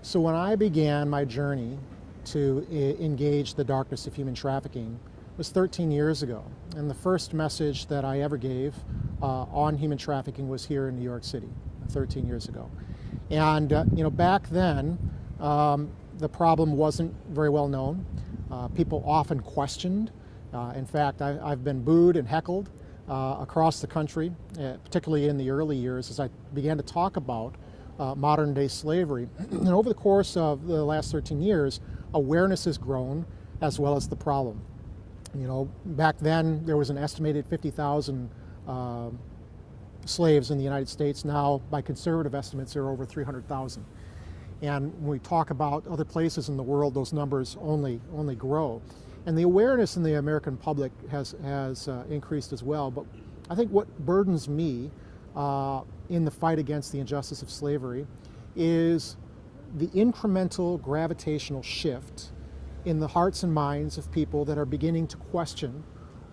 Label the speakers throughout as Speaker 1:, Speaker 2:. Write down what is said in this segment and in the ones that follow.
Speaker 1: So when I began my journey to engage the darkness of human trafficking was 13 years ago. And the first message that I ever gave on human trafficking was here in New York City 13 years ago. And back then, the problem wasn't very well known. People often questioned. In fact, I've been booed and heckled across the country, particularly in the early years as I began to talk about modern day slavery. And over the course of the last 13 years, awareness has grown as well as the problem. Back then there was an estimated 50,000 slaves in the United States. Now, by conservative estimates, there are over 300,000. And when we talk about other places in the world, those numbers only grow. And the awareness in the American public has increased as well. But I think what burdens me in the fight against the injustice of slavery is the incremental gravitational shift in the hearts and minds of people that are beginning to question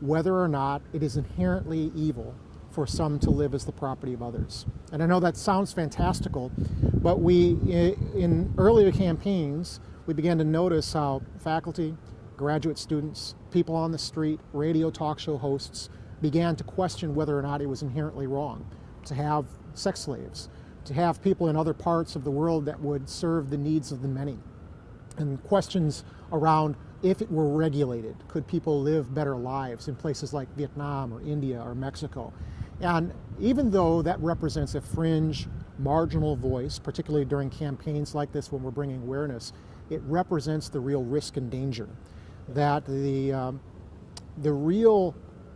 Speaker 1: whether or not it is inherently evil for some to live as the property of others. And I know that sounds fantastical, but in earlier campaigns, we began to notice how faculty, graduate students, people on the street, radio talk show hosts began to question whether or not it was inherently wrong to have sex slaves, to have people in other parts of the world that would serve the needs of the many. And questions around if it were regulated, could people live better lives in places like Vietnam or India or Mexico? And even though that represents a fringe, marginal voice, particularly during campaigns like this when we're bringing awareness, it represents the real risk and danger. That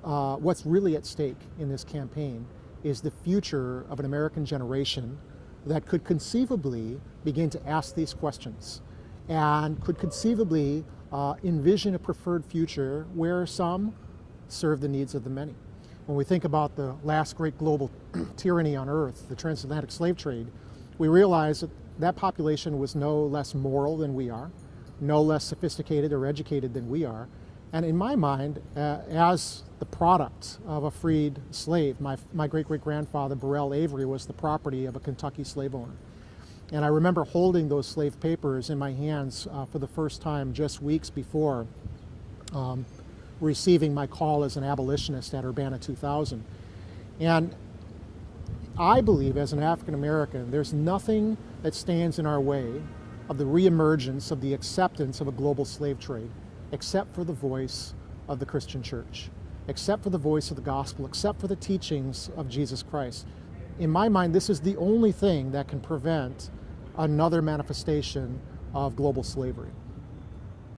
Speaker 1: what's really at stake in this campaign is the future of an American generation that could conceivably begin to ask these questions and could conceivably envision a preferred future where some serve the needs of the many. When we think about the last great global tyranny on earth, the transatlantic slave trade, we realize that that population was no less moral than we are, no less sophisticated or educated than we are. And in my mind, as the product of a freed slave, my great-great-grandfather, Burrell Avery, was the property of a Kentucky slave owner. And I remember holding those slave papers in my hands for the first time just weeks before receiving my call as an abolitionist at Urbana 2000. And I believe, as an African American, there's nothing that stands in our way of the reemergence of the acceptance of a global slave trade, except for the voice of the Christian church, except for the voice of the gospel, except for the teachings of Jesus Christ. In my mind, this is the only thing that can prevent another manifestation of global slavery.